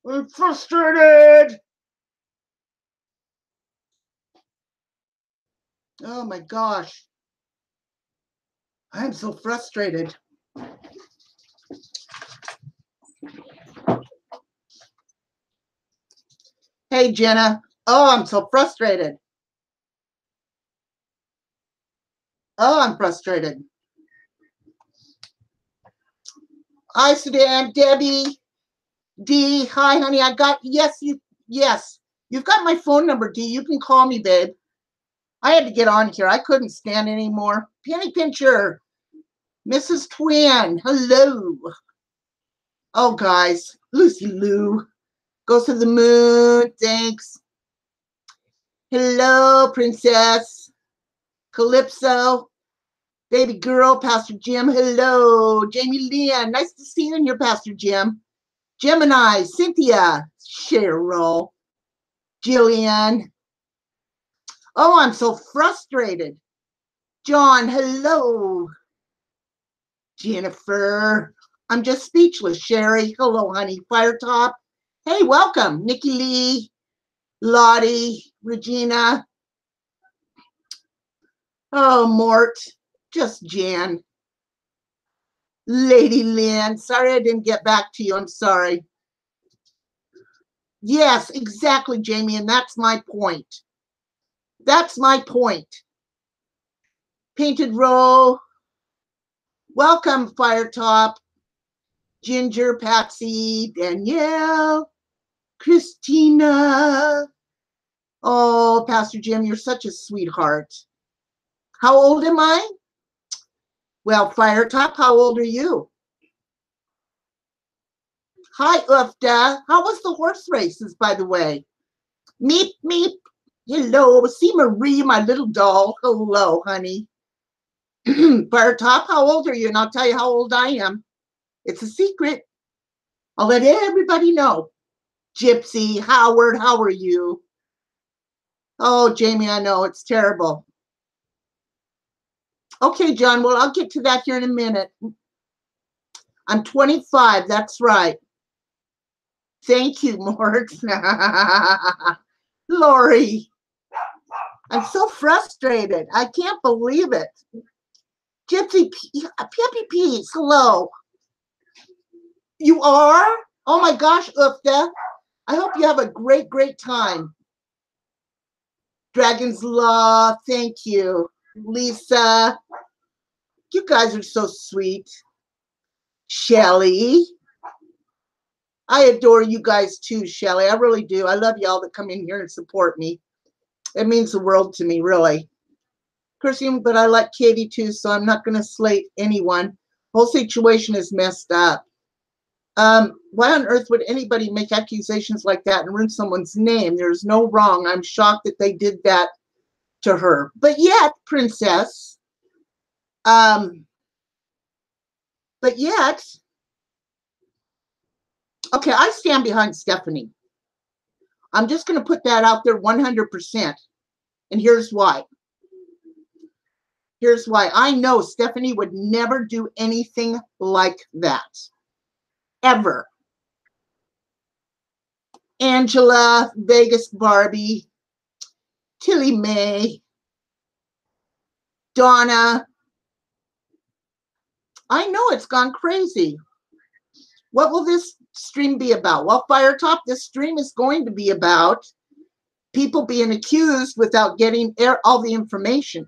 I'm frustrated. Oh my gosh. I'm so frustrated. Hey, Jenna. Oh, I'm so frustrated. Oh, I'm frustrated. Hi, Sudan, Debbie, D. Hi, honey. I got, yes. You've got my phone number, D. You can call me, babe. I had to get on here. I couldn't stand anymore. Penny Pincher, Mrs. Twin, hello. Oh, guys, Lucy Lou goes to the moon. Thanks. Hello, Princess Calypso, baby girl, Pastor Jim. Hello, Jamie Leanne. Nice to see you in here, Pastor Jim. Gemini, Cynthia, Cheryl, Jillian. Oh, I'm so frustrated. John, hello. Jennifer, I'm just speechless. Sherry, hello, honey. Firetop, hey, welcome. Nikki Lee, Lottie, Regina. Oh, Mort, just Jan. Lady Lynn, sorry I didn't get back to you. I'm sorry. Yes, exactly, Jamie, and that's my point. That's my point. Painted Row, welcome, Firetop, Ginger, Patsy, Danielle, Christina. Oh, Pastor Jim, you're such a sweetheart. How old am I? Well, Firetop, how old are you? Hi, Ufta. How was the horse races, by the way? Meep, meep. Hello, see Marie, my little doll. Hello, honey. Firetop, how old are you? And I'll tell you how old I am. It's a secret. I'll let everybody know. Gypsy, Howard, how are you? Oh, Jamie, I know, it's terrible. Okay, John, well, I'll get to that here in a minute. I'm 25, that's right. Thank you, Mort. Lori, I'm so frustrated. I can't believe it. Gypsy, Peppy Peas, hello. You are? Oh my gosh, Ufta. I hope you have a great, great time. Dragon's Law, thank you. Lisa, you guys are so sweet. Shelly, I adore you guys too, Shelly. I really do. I love y'all that come in here and support me. It means the world to me, really. Christine, but I like Katie too, so I'm not going to slate anyone. Whole situation is messed up. Why on earth would anybody make accusations like that and ruin someone's name? There's no wrong. I'm shocked that they did that to her. But yet, Princess, but yet, okay, I stand behind Stephanie. I'm just going to put that out there 100%. And here's why. Here's why. I know Stephanie would never do anything like that. Ever. Angela, Vegas Barbie, Tilly Mae, Donna. I know it's gone crazy. What will this stream be about? Well, Firetop, this stream is going to be about people being accused without getting all the information.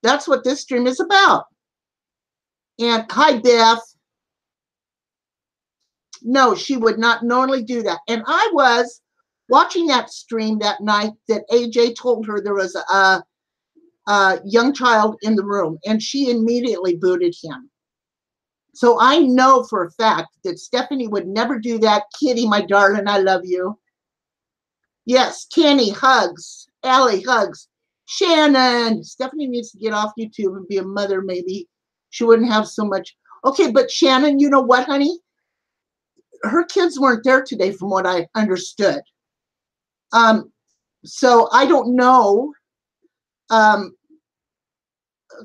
That's what this stream is about. And hi, Beth. No, she would not normally do that. And I was watching that stream that night that AJ told her there was a young child in the room, and she immediately booted him. So I know for a fact that Stephanie would never do that. Kitty, my darling, I love you. Yes, Kenny, hugs. Allie, hugs. Shannon. Stephanie needs to get off YouTube and be a mother, maybe. She wouldn't have so much. Okay, but Shannon, you know what, honey? Her kids weren't there today from what I understood. So I don't know.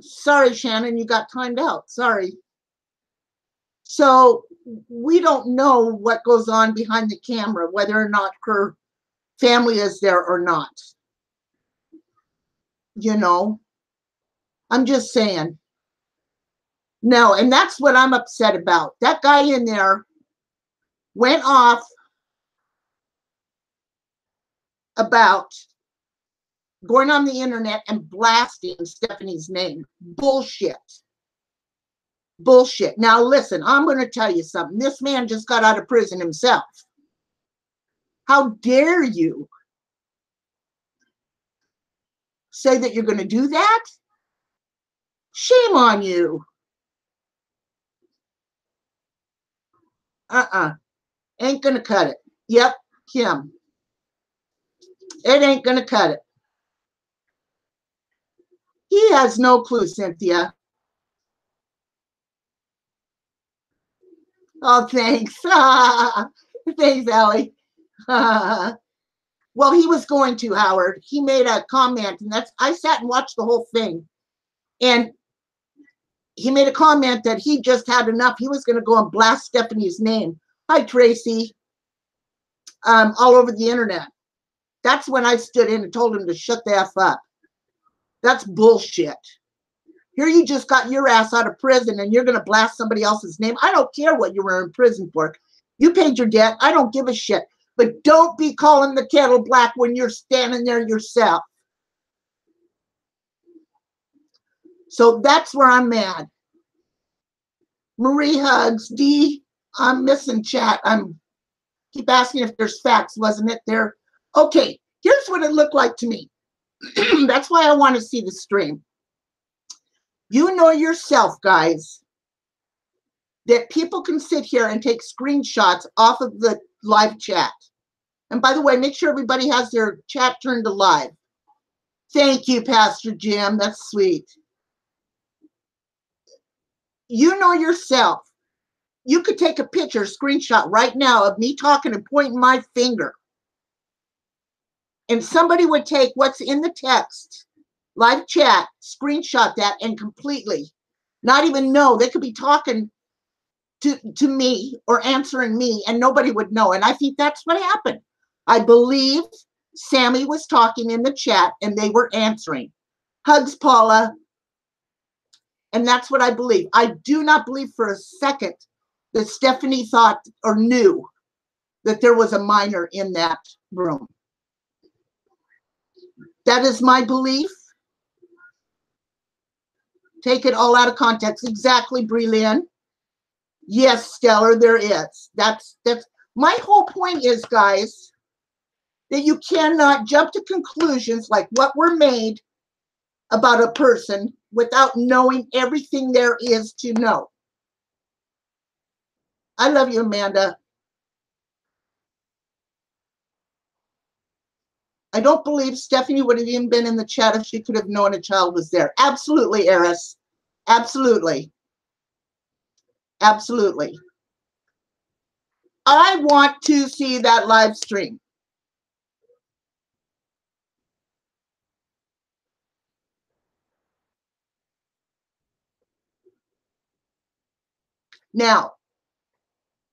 Sorry, Shannon, you got timed out. Sorry. So we don't know what goes on behind the camera, whether or not her family is there or not. You know, I'm just saying. No, and that's what I'm upset about. That guy in there went off about going on the internet and blasting Stephanie's name. Bullshit. Bullshit. Now, listen, I'm going to tell you something. This man just got out of prison himself. How dare you say that you're going to do that? Shame on you. Ain't going to cut it. Yep, him. It ain't going to cut it. He has no clue, Cynthia. Oh, thanks. Thanks, Allie. Well, he was going to, Howard. He made a comment, and I sat and watched the whole thing. And he made a comment that he just had enough. He was going to go and blast Stephanie's name. Hi, Tracy. All over the internet. That's when I stood in and told him to shut the F up. That's bullshit. Here you just got your ass out of prison and you're going to blast somebody else's name. I don't care what you were in prison for. You paid your debt. I don't give a shit. But don't be calling the kettle black when you're standing there yourself. So that's where I'm mad. Marie hugs. D, I'm missing chat. I'm keep asking if there's facts. Wasn't it there? Okay, here's what it looked like to me. That's why I want to see the stream. You know yourself, guys, that people can sit here and take screenshots off of the live chat. And by the way, make sure everybody has their chat turned to live. Thank you, Pastor Jim. That's sweet. You know yourself. You could take a picture, screenshot right now of me talking and pointing my finger. And somebody would take what's in the text, live chat, screenshot that, and completely not even know. They could be talking to me or answering me, and nobody would know. And I think that's what happened. I believe Sammy was talking in the chat, and they were answering. Hugs, Paula. And that's what I believe. I do not believe for a second that Stephanie thought or knew that there was a minor in that room. That is my belief. Take it all out of context. Exactly, Breland. Yes, Stellar, there is. That's my whole point is, guys, that you cannot jump to conclusions like what were made about a person without knowing everything there is to know. I love you, Amanda. I don't believe Stephanie would have even been in the chat if she could have known a child was there. Absolutely, Eris. Absolutely. Absolutely. I want to see that live stream. Now,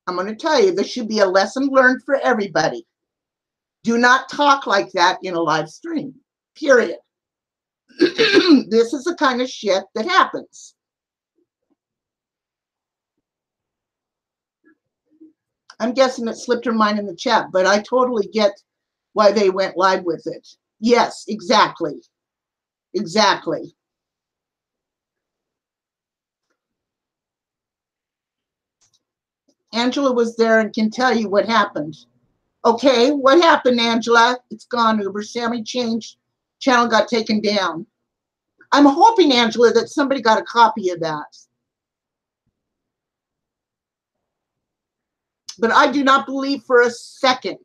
I'm going to tell you, this should be a lesson learned for everybody. Do not talk like that in a live stream, period. This is the kind of shit that happens. I'm guessing it slipped her mind in the chat, but I totally get why they went live with it. Yes, exactly. Exactly. Angela was there and can tell you what happened. Okay, what happened, Angela? It's gone, Uber. Sammy changed. Channel got taken down. I'm hoping, Angela, that somebody got a copy of that. But I do not believe for a second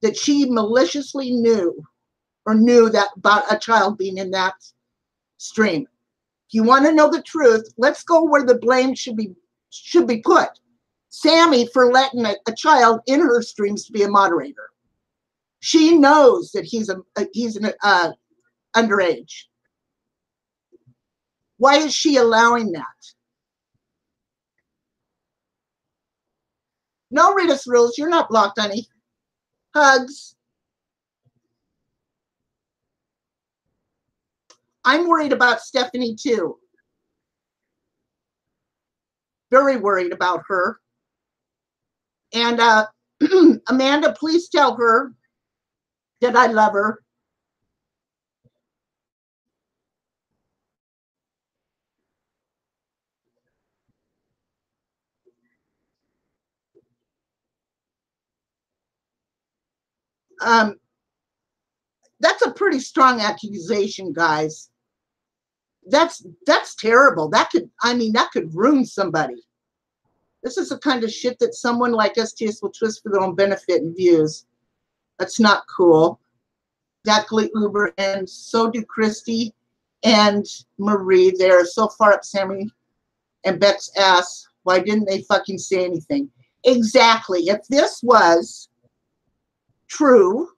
that she maliciously knew that about a child being in that stream. If you want to know the truth, let's go where the blame should be put. Sammy for letting a child in her streams to be a moderator. She knows that he's an underage. Why is she allowing that? No, Rita's rules. You're not blocked, honey. Hugs. I'm worried about Stephanie too. Very worried about her. And Amanda, please tell her that I love her. That's a pretty strong accusation, guys. That's terrible. That could ruin somebody. This is the kind of shit that someone like STS will twist for their own benefit and views. That's not cool. Exactly, Uber, and so do Christy and Marie. They're so far up Sammy and Beck's ass. Why didn't they fucking say anything? Exactly. If this was true,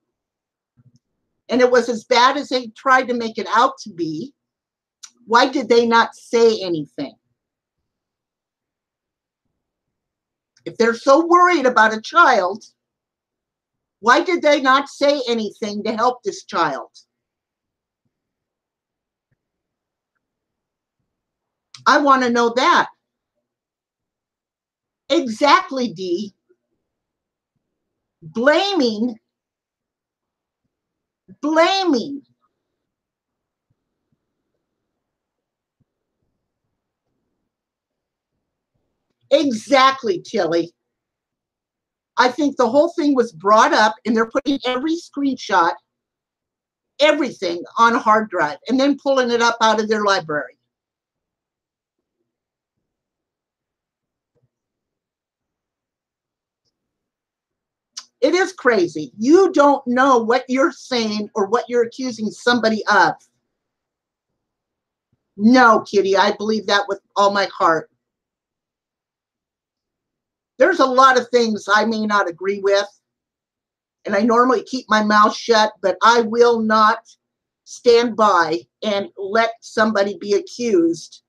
and it was as bad as they tried to make it out to be, why did they not say anything? If they're so worried about a child, why did they not say anything to help this child? I want to know that. Exactly, Dee. Blaming. Exactly, Tilly. I think the whole thing was brought up and they're putting every screenshot, everything on a hard drive and then pulling it up out of their library. It is crazy. You don't know what you're saying or what you're accusing somebody of. No, Kitty, I believe that with all my heart. There's a lot of things I may not agree with, and I normally keep my mouth shut, but I will not stand by and let somebody be accused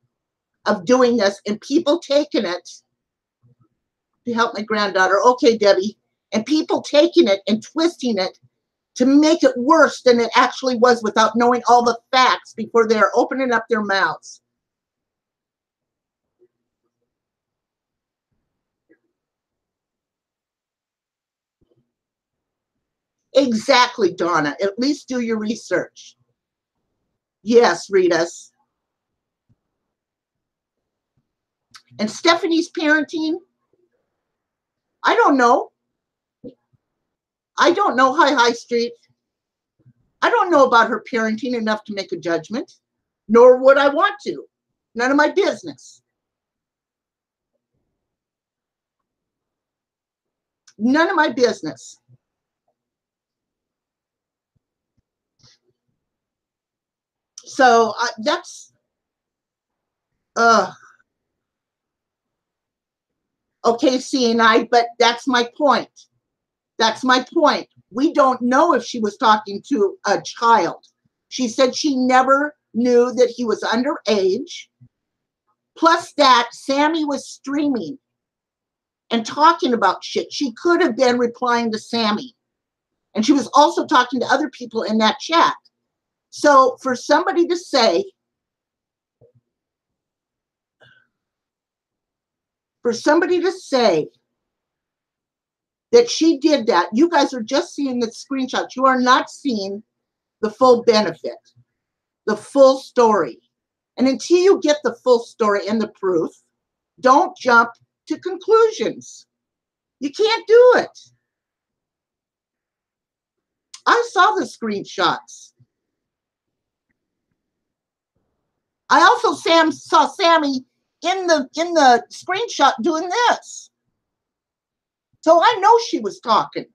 of doing this and people taking it to help my granddaughter. Okay, Debbie. And people taking it and twisting it to make it worse than it actually was without knowing all the facts before they're opening up their mouths. Exactly, Donna. At least do your research. Yes, Ritas. And Stephanie's parenting, I don't know. I don't know High Street. I don't know about her parenting enough to make a judgment, nor would I want to. None of my business. None of my business. So that's, okay, CNI, but that's my point. That's my point. We don't know if she was talking to a child. She said she never knew that he was underage. Plus that Sammy was streaming and talking about shit. She could have been replying to Sammy. And she was also talking to other people in that chat. So for somebody to say, that she did that, you guys are just seeing the screenshots. You are not seeing the full benefit, the full story. And until you get the full story and the proof, don't jump to conclusions. You can't do it. I saw the screenshots. I also saw Sammy in the screenshot doing this. So I know she was talking.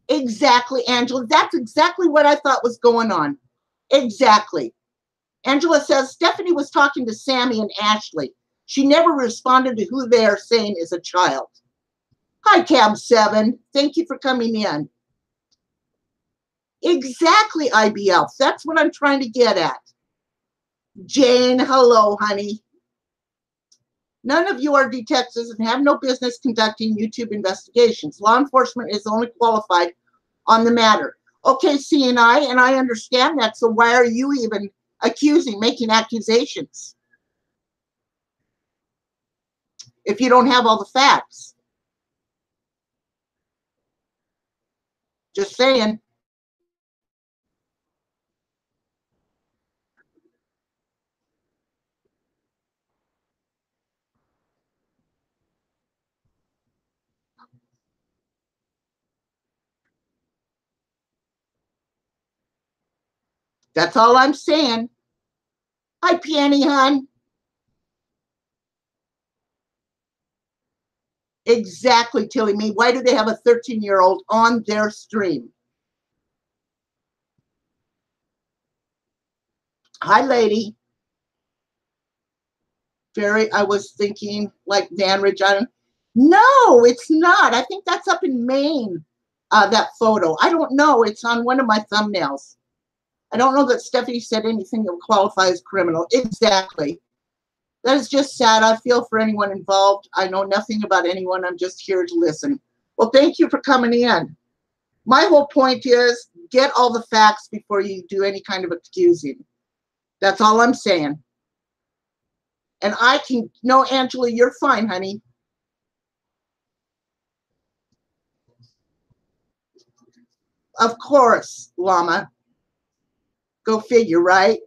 Exactly, Angela. That's exactly what I thought was going on. Exactly. Angela says Stephanie was talking to Sammy and Ashley. She never responded to who they are saying is a child. Hi, Cab 7. Thank you for coming in. Exactly, IBL. That's what I'm trying to get at. Jane, hello, honey. None of you are detectives and have no business conducting YouTube investigations. Law enforcement is only qualified on the matter. Okay, CNI, and I understand that, so why are you even making accusations if you don't have all the facts? Just saying. That's all I'm saying. Hi, Peony, hon. Exactly, Tilly Me. Why do they have a 13-year-old on their stream? Hi, lady. I was thinking like Danridge. No, it's not. I think that's up in Maine, that photo. I don't know. It's on one of my thumbnails. I don't know that Stephanie said anything that would qualify as criminal. Exactly. That is just sad. I feel for anyone involved. I know nothing about anyone. I'm just here to listen. Well, thank you for coming in. My whole point is get all the facts before you do any kind of accusing. That's all I'm saying. And no, Angela, you're fine, honey. Of course, Llama. Go figure, right?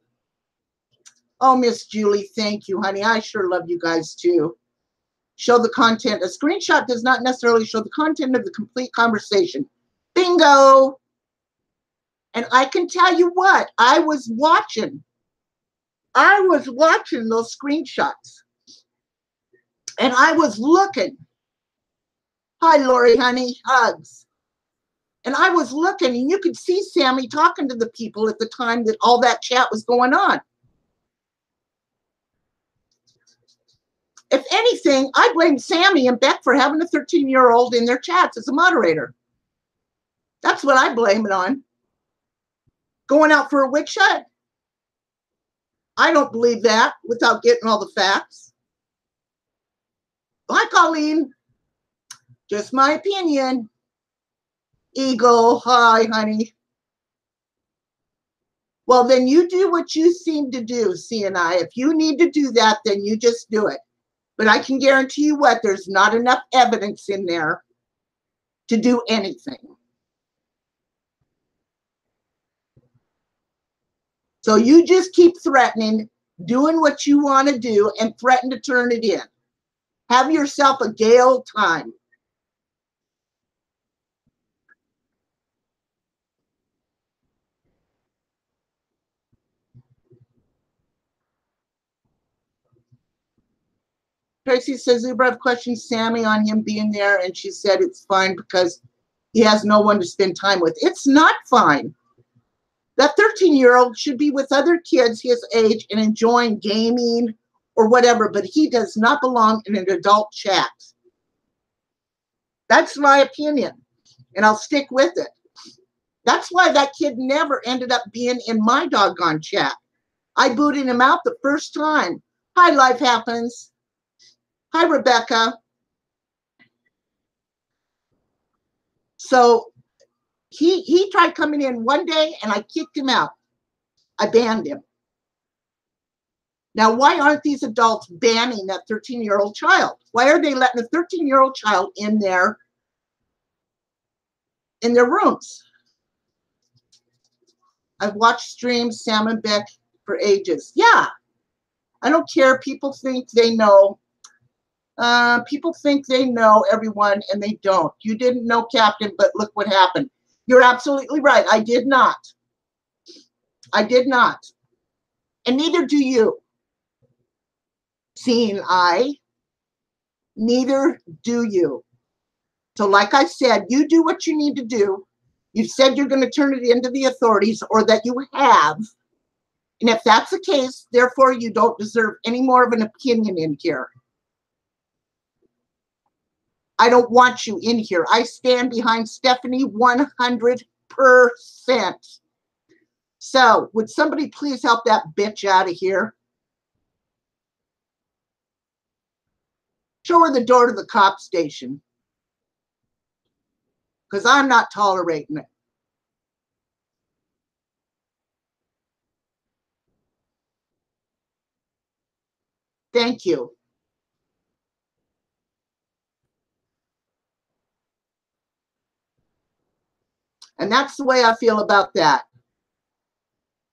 Oh, Miss Julie, thank you, honey. I sure love you guys too. Show the content. A screenshot does not necessarily show the content of the complete conversation. Bingo. And I can tell you what, I was watching those screenshots. And I was looking. Hi, Lori, honey. Hugs. And I was looking, and you could see Sammy talking to the people at the time that all that chat was going on. If anything, I blame Sammy and Beck for having a 13-year-old in their chats as a moderator. That's what I blame it on. Going out for a witch hunt? I don't believe that without getting all the facts. Hi, Colleen. Just my opinion. Eagle, hi, honey. Well, then you do what you seem to do, CNI. If you need to do that, then you just do it. But I can guarantee you what, there's not enough evidence in there to do anything. So you just keep threatening, doing what you want to do, and threaten to turn it in. Have yourself a gay old time. Tracy says, Uber, I've questioned Sammy on him being there, and she said it's fine because he has no one to spend time with. It's not fine. That 13-year-old should be with other kids his age and enjoying gaming or whatever, but he does not belong in an adult chat. That's my opinion, and I'll stick with it. That's why that kid never ended up being in my doggone chat. I booted him out the first time. Hi, Life Happens. Hi, Rebecca. So he tried coming in one day, and I kicked him out. I banned him. Now, why aren't these adults banning that 13-year-old child? Why are they letting a 13-year-old child in their rooms? I've watched streams, Sam and Beck, for ages. Yeah, I don't care. People think they know. People think they know everyone, and they don't. You didn't know Captain, but look what happened. You're absolutely right. I did not. I did not. And neither do you. Seeing I, neither do you. So like I said, you do what you need to do. You've said you're going to turn it into the authorities, or that you have. And if that's the case, therefore you don't deserve any more of an opinion in here. I don't want you in here. I stand behind Stephanie 100%. So, would somebody please help that bitch out of here? Show her the door to the cop station. Because I'm not tolerating it. Thank you. And that's the way I feel about that.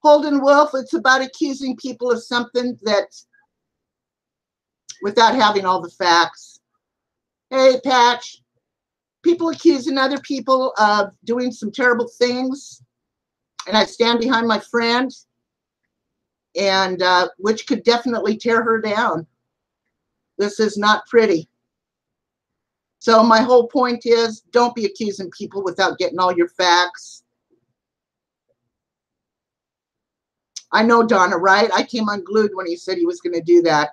Holden Wolf, it's about accusing people of something that without having all the facts. Hey, Patch, people accusing other people of doing some terrible things, and I stand behind my friend, and which could definitely tear her down. This is not pretty. So my whole point is, don't be accusing people without getting all your facts. I know Donna, right? I came unglued when he said he was going to do that.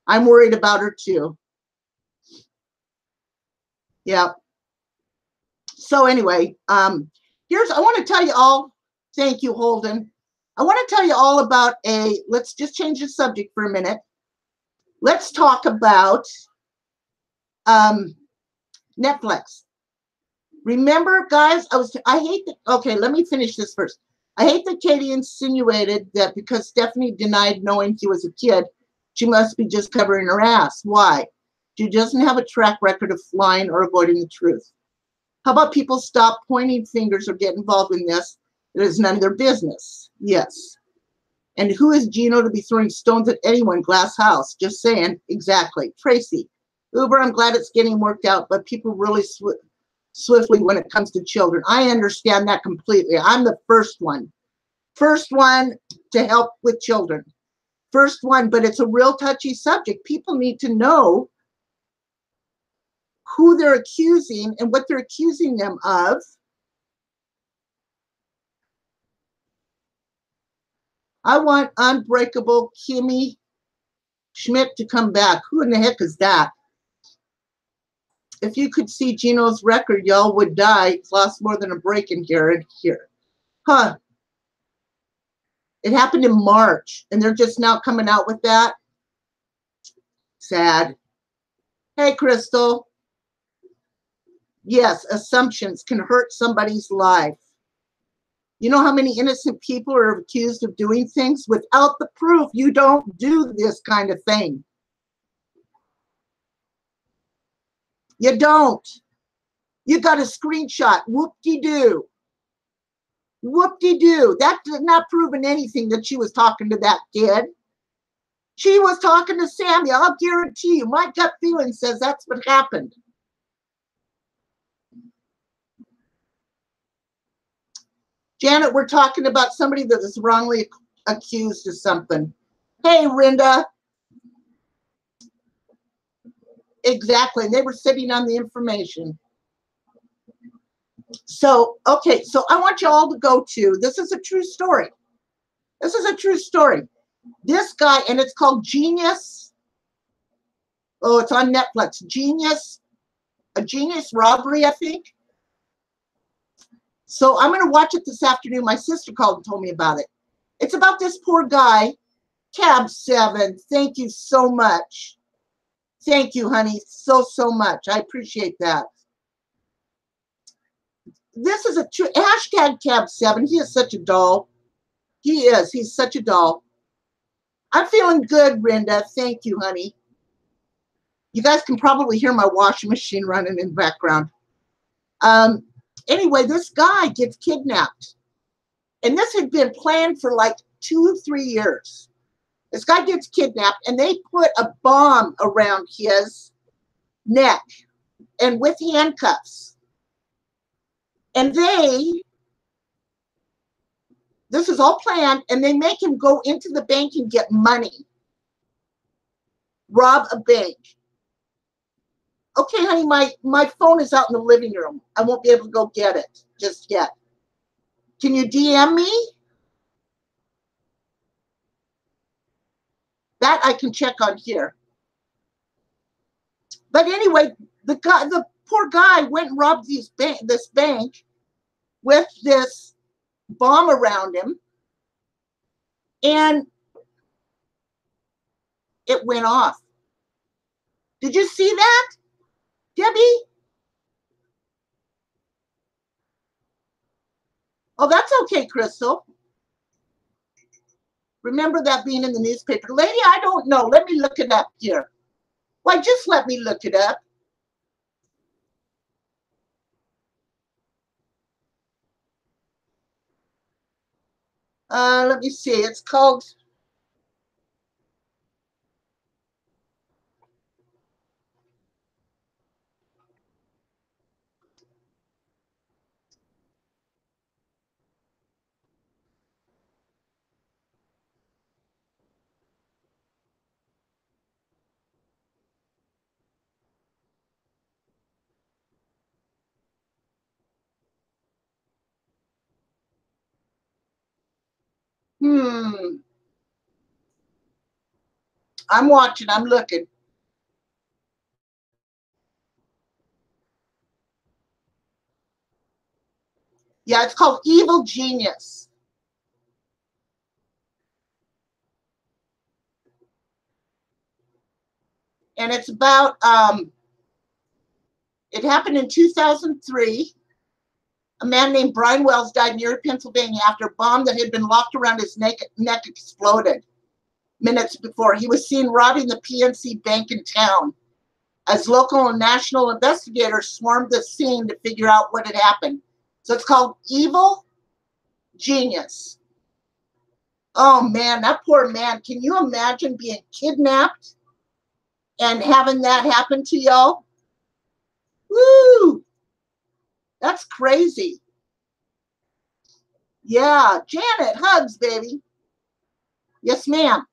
I'm worried about her too. Yeah. So anyway, I want to tell you all, thank you, Holden. I want to tell you all about let's just change the subject for a minute. Let's talk about Netflix. Remember, guys, okay, let me finish this first. I hate that Katie insinuated that because Stephanie denied knowing he was a kid, she must be just covering her ass. Why? She doesn't have a track record of lying or avoiding the truth. How about people stop pointing fingers or get involved in this? It is none of their business. Yes. And who is Gino to be throwing stones at anyone? Glass house. Just saying. Exactly. Tracy. Uber, I'm glad it's getting worked out, but people really swiftly when it comes to children. I understand that completely. I'm the first one. First one to help with children. First one, but it's a real touchy subject. People need to know who they're accusing and what they're accusing them of. I want Unbreakable Kimmy Schmidt to come back. Who in the heck is that? If you could see Gino's record, y'all would die. It's lost more than a break in here and here. Huh. It happened in March, and they're just now coming out with that. Sad. Hey, Crystal. Yes, assumptions can hurt somebody's life. You know how many innocent people are accused of doing things? Without the proof, you don't do this kind of thing. You don't. You got a screenshot. Whoop-de-doo. Whoop-de-doo. That did not prove anything that she was talking to that kid. She was talking to Sammy. I'll guarantee you. My gut feeling says that's what happened. Janet, we're talking about somebody that was wrongly accused of something. Hey, Rinda. Exactly. And they were sitting on the information. So, okay. So I want you all to go to, this is a true story. This is a true story. This guy, and it's called Genius. Oh, it's on Netflix. Genius, a genius robbery, I think. So I'm going to watch it this afternoon. My sister called and told me about it. It's about this poor guy, Cab 7. Thank you so much. Thank you, honey, so much. I appreciate that. This is a true hashtag Cab 7. He is such a doll. He is. He's such a doll. I'm feeling good, Rinda. Thank you, honey. You guys can probably hear my washing machine running in the background. Anyway, this guy gets kidnapped. And this had been planned for like 2-3 years. This guy gets kidnapped, and they put a bomb around his neck and with handcuffs. And this is all planned, and they make him go into the bank and get money. Rob a bank. Okay, honey, my phone is out in the living room. I won't be able to go get it just yet. Can you DM me? That I can check on here. But anyway, the poor guy went and robbed this bank with this bomb around him. and it went off. Did you see that, Debbie? Oh, that's okay, Crystal. Remember that being in the newspaper. Lady, I don't know. Let me look it up here. Why, just let me look it up. Let me see. It's called... I'm watching. I'm looking. Yeah, it's called Evil Genius. And it's about, it happened in 2003. A man named Brian Wells died near Pennsylvania after a bomb that had been locked around his neck exploded minutes before. He was seen robbing the PNC Bank in town as local and national investigators swarmed the scene to figure out what had happened. So it's called Evil Genius. Oh man, that poor man. Can you imagine being kidnapped and having that happen to y'all? Woo! That's crazy. Yeah, Janet, hugs, baby. Yes, ma'am.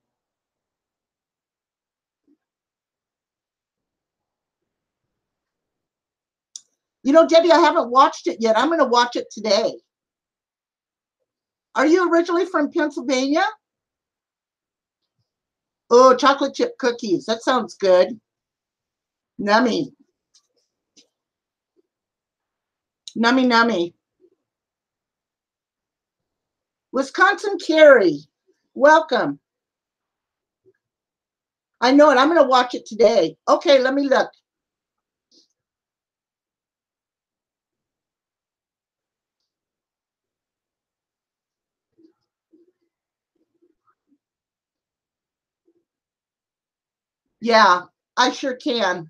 You know, Debbie, I haven't watched it yet. I'm going to watch it today. Are you originally from Pennsylvania? Oh, chocolate chip cookies. That sounds good. Nummy. Nummy, nummy. Wisconsin Carrie. Welcome. I know it. I'm going to watch it today. Okay, let me look. Yeah, I sure can.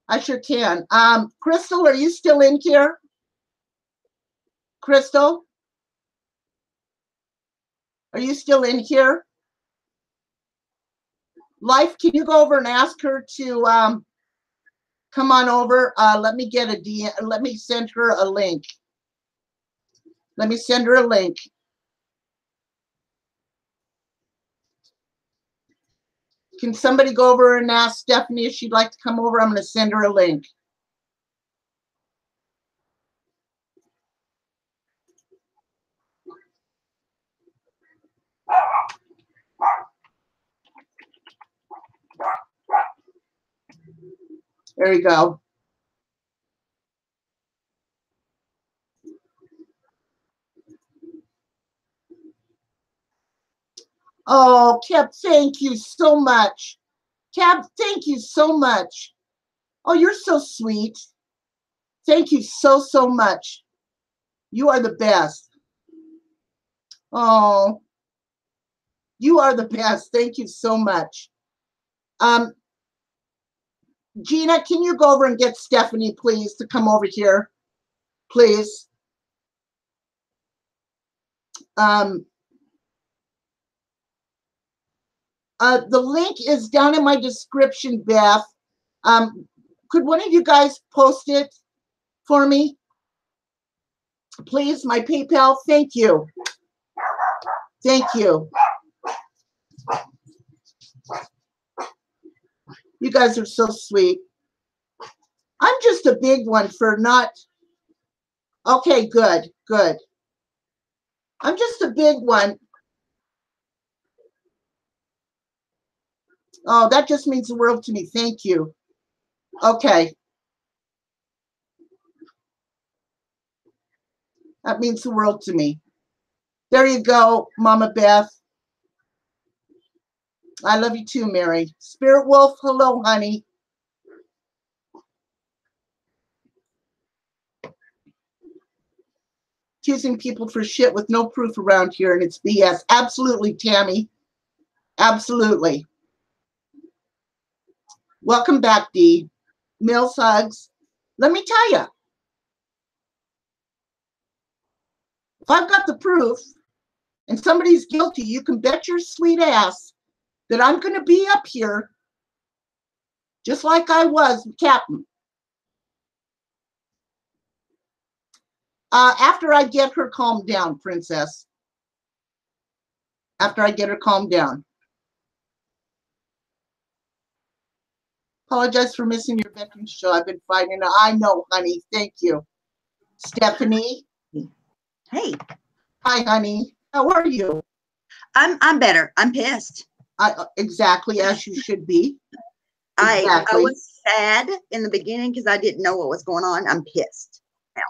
I sure can. Crystal, are you still in here? Crystal, are you still in here? Life, can you go over and ask her to come on over? Let me get a DM. Let me send her a link. Let me send her a link. Can somebody go over and ask Stephanie if she'd like to come over? I'm going to send her a link. There you go. Oh, Keb, thank you so much. Keb, thank you so much. Oh, you're so sweet. Thank you so, so much. You are the best. Oh, you are the best. Thank you so much. Um, Gina, can you go over and get Stephanie, please, to come over here? Please. Um, the link is down in my description, Beth. Could one of you guys post it for me? Please, my PayPal. Thank you. Thank you. You guys are so sweet. I'm just a big one for not... Okay, good, good. I'm just a big one. Oh, that just means the world to me. Thank you. Okay. That means the world to me. There you go, Mama Beth. I love you too, Mary. Spirit Wolf, hello, honey. Accusing people for shit with no proof around here, and it's BS. Absolutely, Tammy. Absolutely. Welcome back, Dee. Mills hugs. Let me tell you, if I've got the proof and somebody's guilty, you can bet your sweet ass that I'm going to be up here just like I was, Captain. After I get her calmed down, Princess. After I get her calmed down. Apologize for missing your veteran show. I've been fighting. I know, honey. Thank you. Stephanie. Hey. Hi, honey. How are you? I'm better. I'm pissed. Exactly as you should be. Exactly. I was sad in the beginning because I didn't know what was going on. I'm pissed now.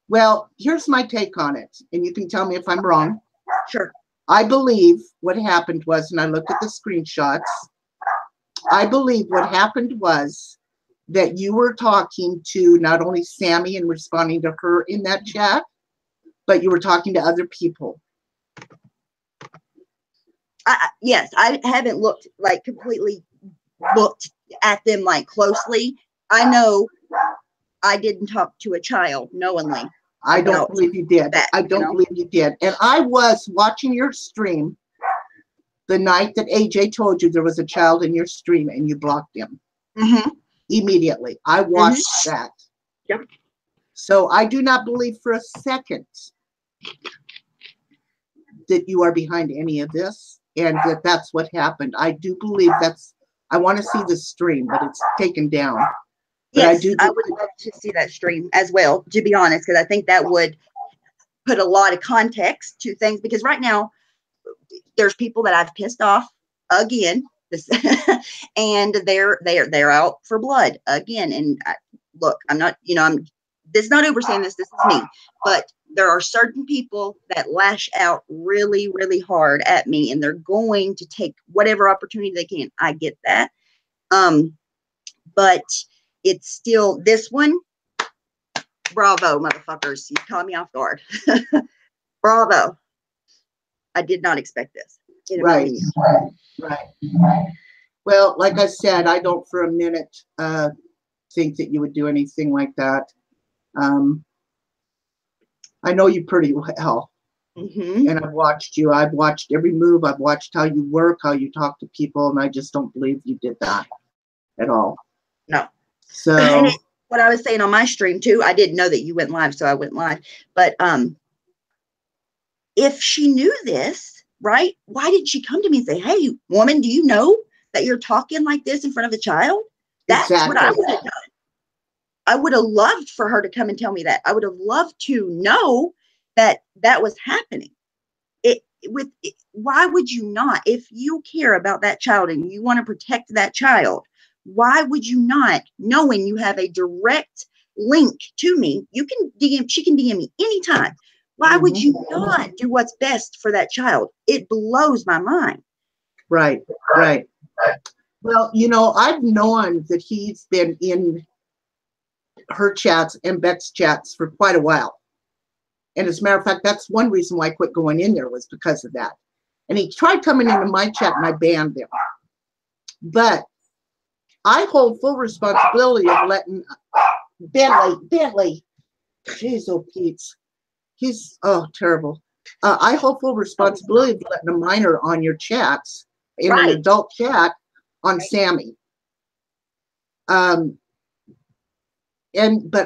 Well, here's my take on it, and you can tell me if I'm wrong. Sure. I believe what happened was, and I looked at the screenshots, I believe what happened was that you were talking to not only Sammy and responding to her in that chat, but you were talking to other people. Yes, I haven't looked completely looked at them closely. I know I didn't talk to a child knowingly. I don't believe you did. I don't believe you did. And I was watching your stream the night that AJ told you there was a child in your stream and you blocked him. Mm-hmm. Immediately. I watched that. Yep. So I do not believe for a second that you are behind any of this and that that's what happened. I do believe I want to see the stream, but it's taken down. Yes, I would love to see that stream as well, to be honest, because I think that would put a lot of context to things. Because right now, there's people that I've pissed off again, and they're out for blood again. And look, I'm not, this is not oversaying this. This is me, but there are certain people that lash out really, really hard at me, and they're going to take whatever opportunity they can. I get that, but it's still this one. Bravo, motherfuckers! You caught me off guard. Bravo! I did not expect this. Right. Well, like I said, I don't for a minute think that you would do anything like that. I know you pretty well, and I've watched you. I've watched every move. I've watched how you work, how you talk to people, and I just don't believe you did that at all. No. So what I was saying on my stream too, I didn't know that you went live, so I went live. But if she knew this, right, why didn't she come to me and say, "Hey, woman, do you know that you're talking like this in front of a child?" That's what I would have done. I would have loved for her to come and tell me that. I would have loved to know that that was happening. Why would you not? If you care about that child and you want to protect that child, why would you not, knowing you have a direct link to me? You can DM, she can DM me anytime. Why would you not do what's best for that child? It blows my mind. Right. Well, I've known that he's been in her chats and Beck's chats for quite a while. And as a matter of fact, that's one reason why I quit going in there, was because of that. And he tried coming into my chat and I banned him. But I hold full responsibility of letting Bentley, jeez, oh Pete's, he's, terrible. I hold full responsibility of letting a minor on your chats, in an adult chat, on Sammy. But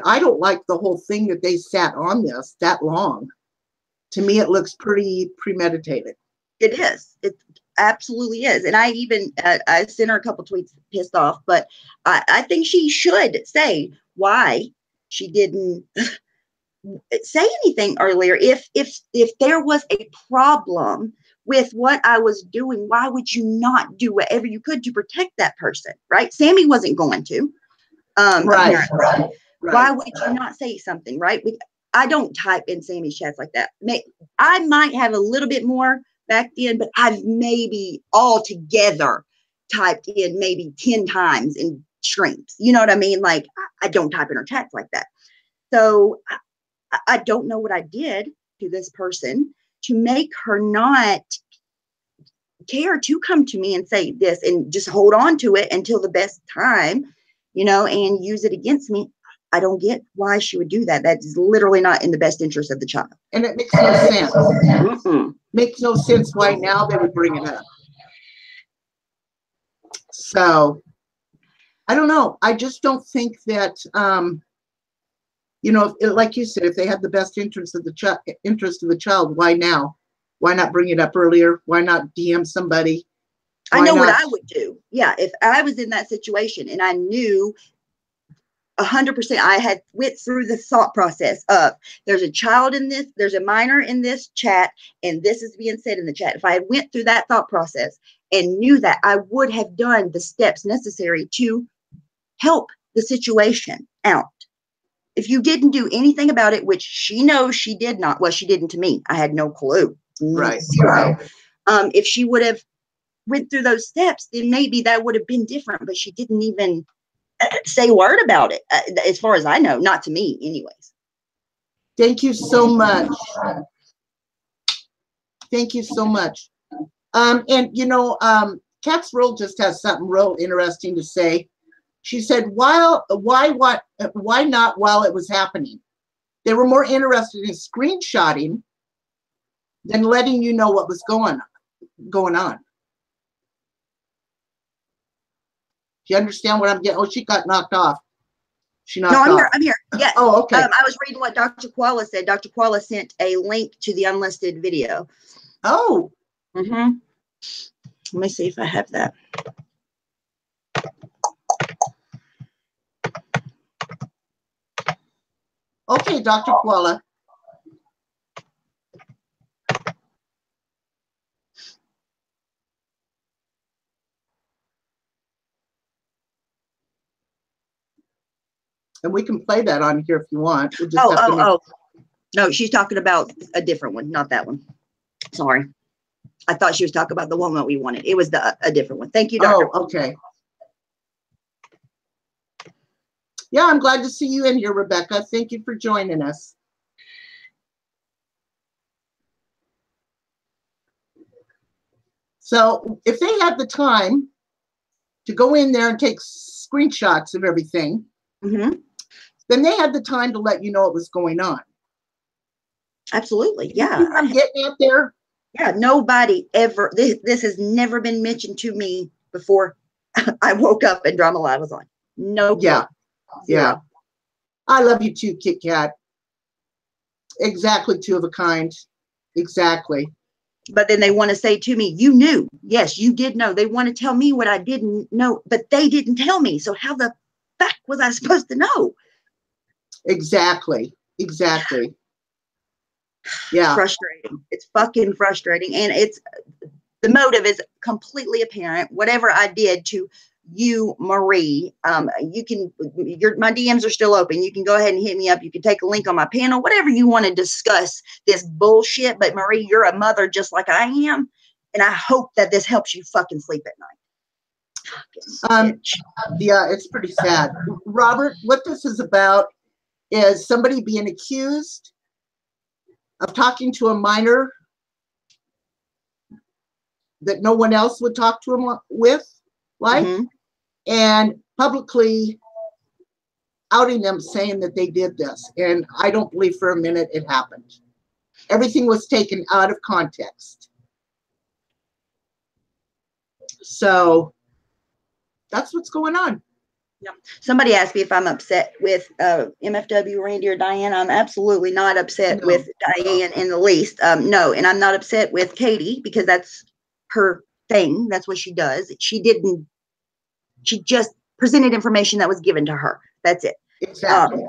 I don't like the whole thing that they sat on this that long. To me, it looks pretty premeditated. It is. It absolutely is. And I even, I sent her a couple tweets pissed off, but I think she should say why she didn't say anything earlier. If there was a problem with what I was doing, why would you not do whatever you could to protect that person, right? Sammy wasn't going to. Right. Why would you not say something, right? I don't type in Sammy's chats like that. I might have a little bit more back then, but I've maybe altogether typed in maybe 10 times in streams. You know what I mean? Like, I don't type in her chats like that. So I don't know what I did to this person to make her not care to come to me and say this and just hold on to it until the best time, and use it against me. I don't get why she would do that. That is literally not in the best interest of the child. And it makes no sense. Makes no sense why now they would bring it up. So I don't know. I just don't think that, like you said, if they had the best interest of the child, why now? Why not bring it up earlier? Why not DM somebody? I know what I would do. Yeah, if I was in that situation and I knew 100%, I had went through the thought process of there's a child in this, there's a minor in this chat, and this is being said in the chat. If I had went through that thought process and knew that, I would have done the steps necessary to help the situation out. If you didn't do anything about it, which she knows she did not, well, she didn't to me. I had no clue. Right. Zero. If she would have went through those steps, then maybe that would have been different, but she didn't even say a word about it, as far as I know, not to me anyways. Thank you so much. Thank you so much. Cat's Roll just has something real interesting to say. She said, why not while it was happening? They were more interested in screenshotting than letting you know what was going on. Do you understand what I'm getting? Oh, she got knocked off. I'm here. Yes. Oh, okay. I was reading what Dr. Koala said. Dr. Koala sent a link to the unlisted video. Oh. Mm-hmm. Let me see if I have that. Okay, Dr. Koala. And we can play that on here if you want. We'll just No, she's talking about a different one, not that one. Sorry. I thought she was talking about the one that we wanted. It was a different one. Thank you, Dr. Oh, okay. Yeah, I'm glad to see you in here, Rebecca. Thank you for joining us. So if they had the time to go in there and take screenshots of everything, then they had the time to let you know what was going on. Absolutely. Yeah. I'm getting out there. Yeah, nobody ever, this has never been mentioned to me before I woke up and Drama Live was on. No. Yeah. Yeah. I love you too, Kit Kat. Exactly, two of a kind. Exactly. But then they want to say to me, you knew. Yes, you did know. They want to tell me what I didn't know, but they didn't tell me. So how the fuck was I supposed to know? Exactly. Exactly. Yeah. Frustrating. It's fucking frustrating. And the motive is completely apparent. Whatever I did to you, Marie, my DMs are still open. You can go ahead and hit me up. You can take a link on my panel, whatever you want to discuss this bullshit. But Marie, you're a mother just like I am. And I hope that this helps you fucking sleep at night. Yeah, it's pretty sad. Robert, what this is about is somebody being accused of talking to a minor that no one else would talk to him with, and publicly outing them, saying that they did this. And I don't believe for a minute it happened. Everything was taken out of context. So that's what's going on. Yeah. Somebody asked me if I'm upset with MFW, Randy, or Diane. I'm absolutely not upset with Diane in the least. No, and I'm not upset with Katie because that's her thing. That's what she does. She just presented information that was given to her. That's it. Exactly.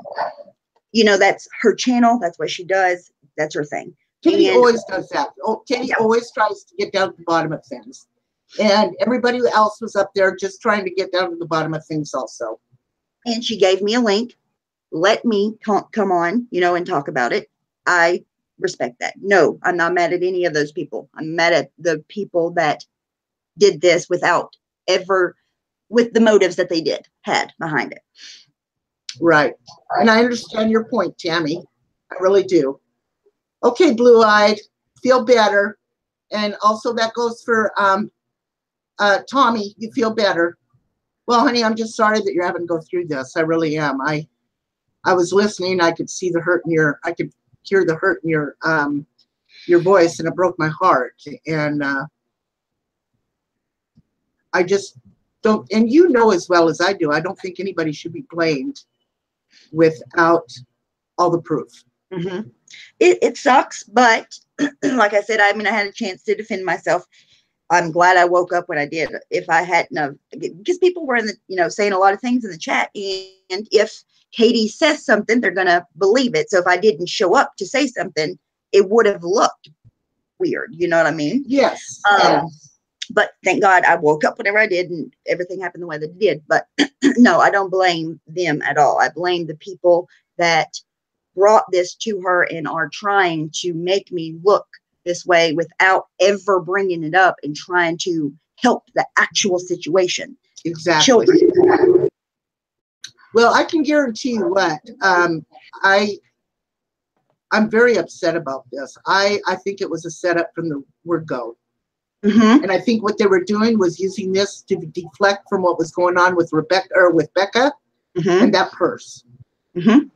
That's her channel. That's what she does. That's her thing. Katie always does that. Katie always tries to get down to the bottom of things. And everybody else was up there just trying to get down to the bottom of things also. And she gave me a link let me come on, and talk about it. I respect that. No, I'm not mad at any of those people. I'm mad at the people that did this without ever, with the motives that they had behind it. Right. And I understand your point, Tammy. I really do. Okay, Blue-Eyed, feel better. And also that goes for Tommy, you feel better. Well, honey, I'm just sorry that you're having to go through this. I really am. I was listening. I could see the hurt in I could hear the hurt in your voice, and it broke my heart. And I just don't, and you know as well as I do, I don't think anybody should be blamed without all the proof. Mm-hmm. It sucks, but like I said, I had a chance to defend myself. I'm glad I woke up when I did. If I hadn't, because people were in the, saying a lot of things in the chat, and if Katie says something, they're going to believe it. So if I didn't show up to say something, it would have looked weird. You know what I mean? Yes. But thank God I woke up whenever I did, and everything happened the way that it did. But no, I don't blame them at all. I blame the people that brought this to her and are trying to make me look this way without ever bringing it up and trying to help the actual situation. Exactly. Children. Well, I can guarantee you what, I'm very upset about this. I think it was a setup from the word go. Mm-hmm. And I think what they were doing was using this to deflect from what was going on with Becca mm-hmm. and that purse. Mm-hmm.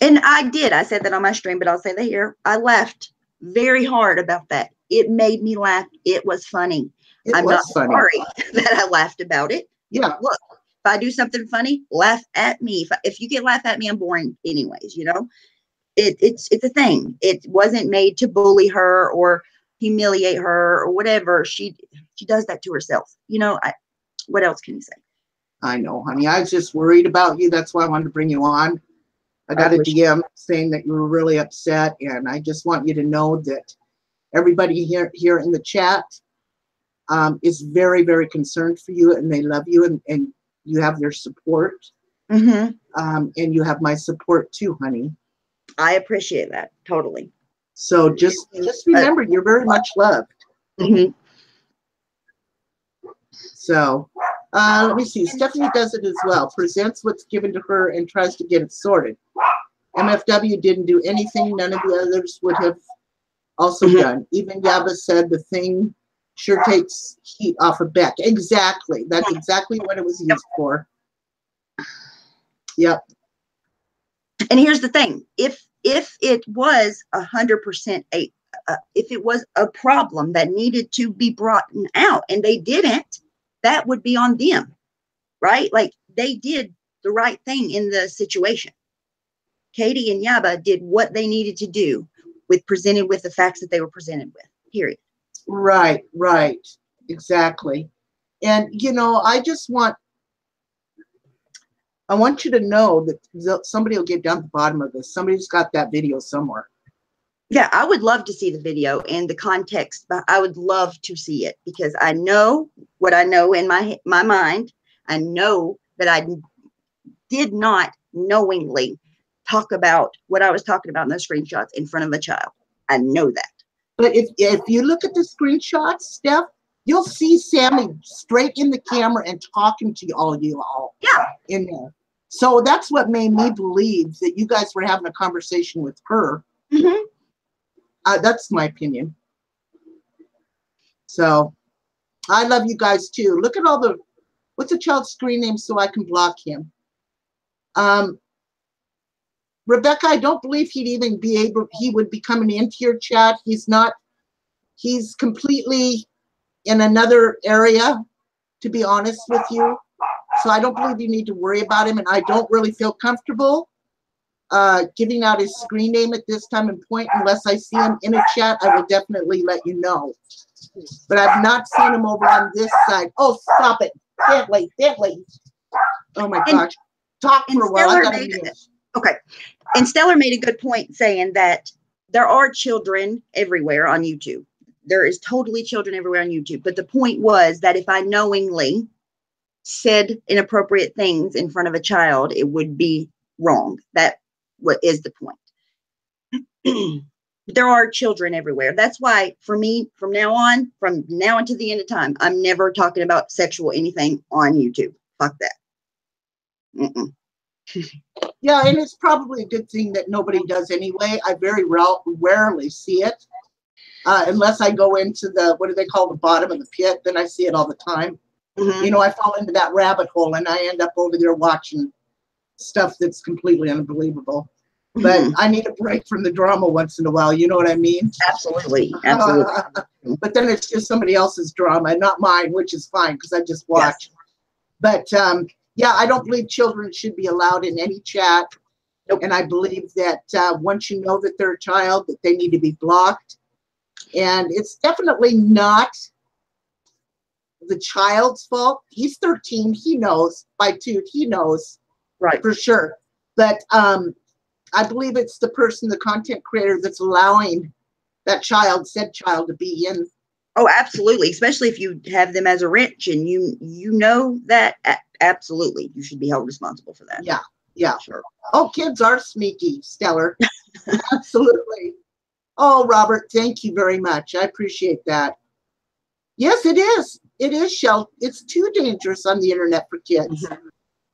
And I said that on my stream, but I'll say that here. I laughed very hard about that. It made me laugh. It was funny. I'm not sorry that I laughed about it. Yeah. Look, if I do something funny, laugh at me. If you can laugh at me, I'm boring anyways, It's a thing. It wasn't made to bully her or humiliate her or whatever. She does that to herself. What else can you say? I know, honey. I was just worried about you. That's why I wanted to bring you on. I got a DM saying that you were really upset, and I just want you to know that everybody here in the chat is very, very concerned for you, and they love you, and you have their support. Mm-hmm. And you have my support too, honey. I appreciate that totally. So just remember, you're very much loved. Mm-hmm. So let me see. Stephanie does it as well. Presents what's given to her and tries to get it sorted. MFW didn't do anything none of the others would have also mm-hmm. done. Even Yaba said the thing sure takes heat off of Beck. Exactly. That's exactly what it was used for. Yep. And here's the thing. If it was 100% if it was a problem that needed to be brought out and they didn't, that would be on them, right? Like they did the right thing in the situation. Katie and Yaba did what they needed to do presented with the facts that they were presented with, period. Right. Exactly. And, I want you to know that somebody will get down at the bottom of this. Somebody's got that video somewhere. Yeah, I would love to see the video and the context, but I would love to see it because I know what I know in my mind. I know that I did not knowingly talk about what I was talking about in those screenshots in front of a child. I know that. But if you look at the screenshots, Steph, you'll see Sammy straight in the camera and talking to you all. Yeah. In there. So that's what made me believe that you guys were having a conversation with her. Mm-hmm. That's my opinion. So I love you guys too. Look at what's the child's screen name so I can block him? Rebecca, I don't believe he would be coming into your chat. He's not, he's completely in another area, to be honest with you. So I don't believe you need to worry about him. And I don't really feel comfortable giving out his screen name at this time and point. Unless I see him in a chat, I will definitely let you know. But I've not seen him over on this side. Oh, stop it. Bentley. Oh my gosh. Talk for a while. I gotta mute. Okay. And Stellar made a good point saying that there are children everywhere on YouTube. There is totally children everywhere on YouTube. But the point was that if I knowingly said inappropriate things in front of a child, it would be wrong. That what is the point. There are children everywhere. That's why for me, from now until the end of time, I'm never talking about sexual anything on YouTube. Fuck that. Mm-mm. Yeah, and it's probably a good thing that nobody does anyway. I very rarely see it. Unless I go into the, what do they call, the bottom of the pit, then I see it all the time. Mm-hmm. You know, I fall into that rabbit hole and I end up over there watching stuff that's completely unbelievable. But Mm-hmm. I need a break from the drama once in a while. You know what I mean? Absolutely. Absolutely. But then it's just somebody else's drama, not mine, which is fine because I just watch. Yes. But yeah, I don't believe children should be allowed in any chat. Nope. And I believe that once you know that they're a child, that they need to be blocked. And it's definitely not the child's fault. He's 13. He knows. By 2, he knows. Right. For sure. But I believe it's the person, the content creator, that's allowing that said child, to be in. Oh, absolutely. Especially if you have them as a wrench and you know that, absolutely, you should be held responsible for that. Yeah, yeah. Sure. Oh, kids are sneaky, Stellar. Absolutely. Oh, Robert, thank you very much. I appreciate that. Yes, it is. It is, Shell. It's too dangerous on the internet for kids. Mm-hmm.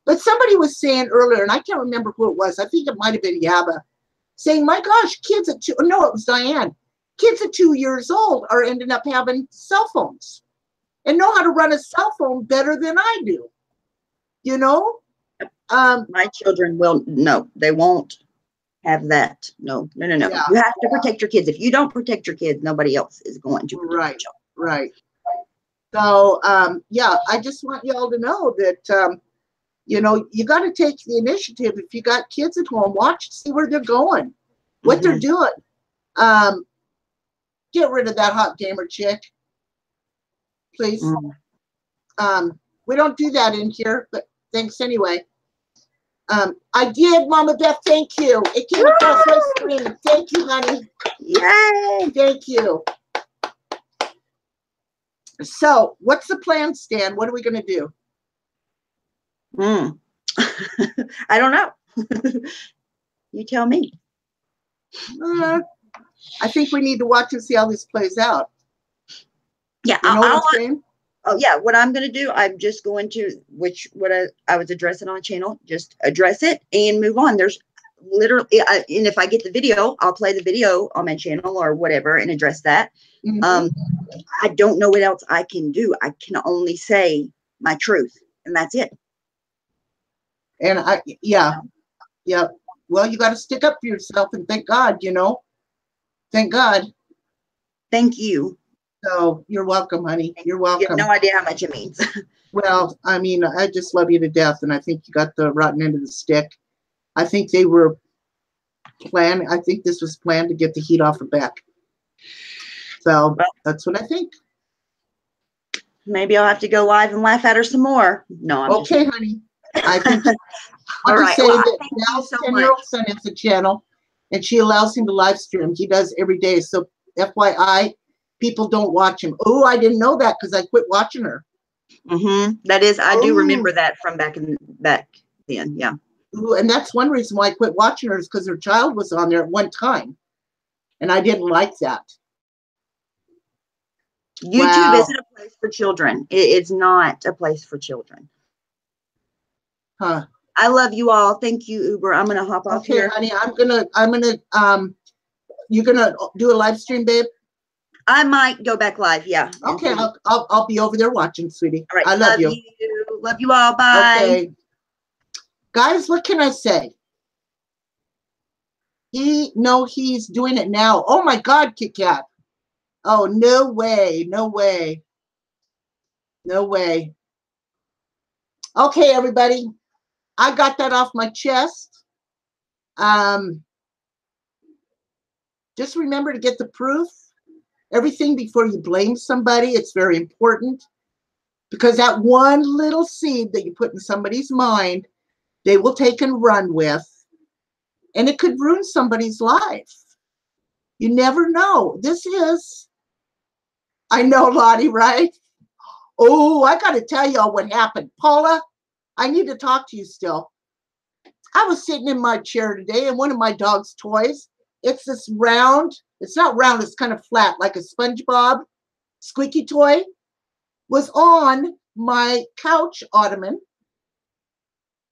But somebody was saying earlier, and I can't remember who it was. I think it might have been Yaba, saying, my gosh, kids at 2, no, it was Diane. Kids at 2 years old are ending up having cell phones and know how to run a cell phone better than I do. You know? My children will, no, they won't have that. No. Yeah. You have to protect your kids. If you don't protect your kids, nobody else is going to protect you. Right. So, yeah, I just want y'all to know that, you know, you got to take the initiative. If you got kids at home, watch, see where they're going, what they're doing. Get rid of that hot gamer chick, please. We don't do that in here, but thanks anyway. I did, Mama Beth. Thank you. It came across my screen. Thank you, honey. Yay. Thank you. So, what's the plan, Stan? What are we going to do? I don't know. You tell me. I think we need to watch and see how this plays out. Yeah, you know what I'm saying? Oh yeah, what I'm going to do, I'm just going to, what I was addressing on the channel, just address it and move on. There's literally, and if I get the video, I'll play the video on my channel or whatever and address that. I don't know what else I can do. I can only say my truth, and that's it. And yeah. Well, you got to stick up for yourself, and thank God, you know. Thank God. Thank you. So you're welcome, honey. You're welcome. You have no idea how much it means. Well, I mean, I just love you to death, and I think you got the rotten end of the stick. I think they were planned. I think this was planned to get the heat off her back. So that's what I think. Maybe I'll have to go live and laugh at her some more. No, I'm okay, honey. I think All right. Well, Now's 10-year-old son has a channel, and she allows him to live stream. He does every day. So FYI, people don't watch him. Oh, I didn't know that because I quit watching her. That is, I do remember that from back then. Yeah. Ooh, and that's one reason why I quit watching her is because her child was on there at one time, and I didn't like that. YouTube isn't a place for children. It's not a place for children. Huh. I love you all. Thank you, Uber. I'm gonna hop off here. Honey, I'm gonna you're gonna do a live stream, babe? I might go back live, yeah. Okay, I'll be over there watching, sweetie. All right, I love you. Love you all. Bye. Okay. Guys, what can I say? He's doing it now. Oh my God, Kit Kat. Oh, no way, no way. No way. Okay, everybody. I got that off my chest. Just remember to get the proof. Everything before you blame somebody. It's very important. Because that one little seed that you put in somebody's mind, they will take and run with. And it could ruin somebody's life. You never know. This is, I know, Lottie, right? Oh, I got to tell y'all what happened. Paula, I need to talk to you still. I was sitting in my chair today and one of my dog's toys, it's this round, it's not round, it's kind of flat, like a SpongeBob squeaky toy, was on my couch ottoman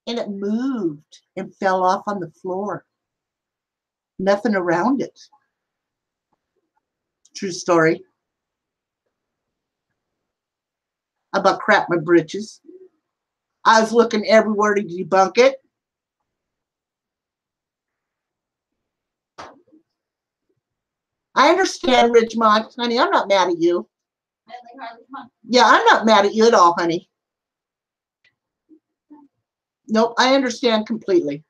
and it moved and fell off on the floor. Nothing around it. True story. About crap my britches. I was looking everywhere to debunk it. I understand, Ridgemont. Honey, I'm not mad at you. Yeah, I'm not mad at you at all, honey. Nope, I understand completely.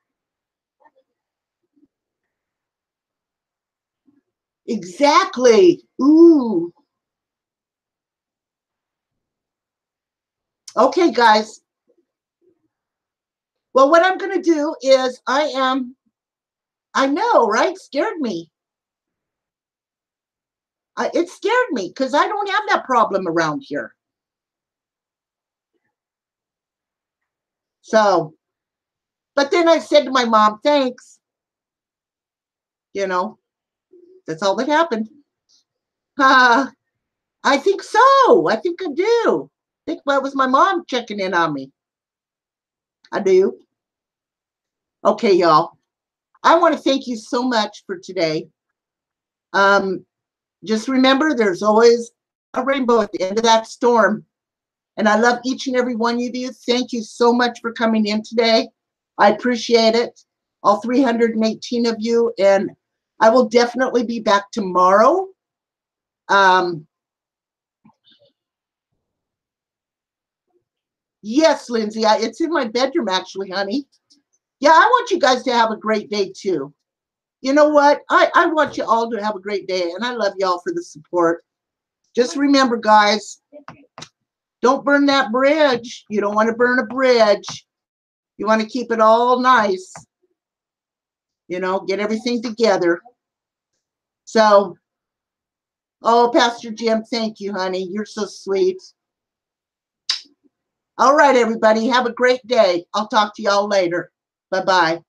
Exactly. Ooh. Okay, guys. Well, what I'm going to do is I know, right? Scared me. It scared me because I don't have that problem around here. So, but then I said to my mom, thanks. You know, that's all that happened. I think so. I think I do. I think that was my mom checking in on me. I do. Okay, y'all. I want to thank you so much for today. Just remember, there's always a rainbow at the end of that storm. And I love each and every one of you. Thank you so much for coming in today. I appreciate it. All 318 of you. And I will definitely be back tomorrow. Yes, Lindsay, it's in my bedroom, actually, honey. Yeah, I want you guys to have a great day, too. You know what? I want you all to have a great day, and I love y'all for the support. Just remember, guys, don't burn that bridge. You don't want to burn a bridge. You want to keep it all nice. You know, get everything together. So, oh, Pastor Jim, thank you, honey. You're so sweet. All right, everybody, have a great day. I'll talk to y'all later. Bye-bye.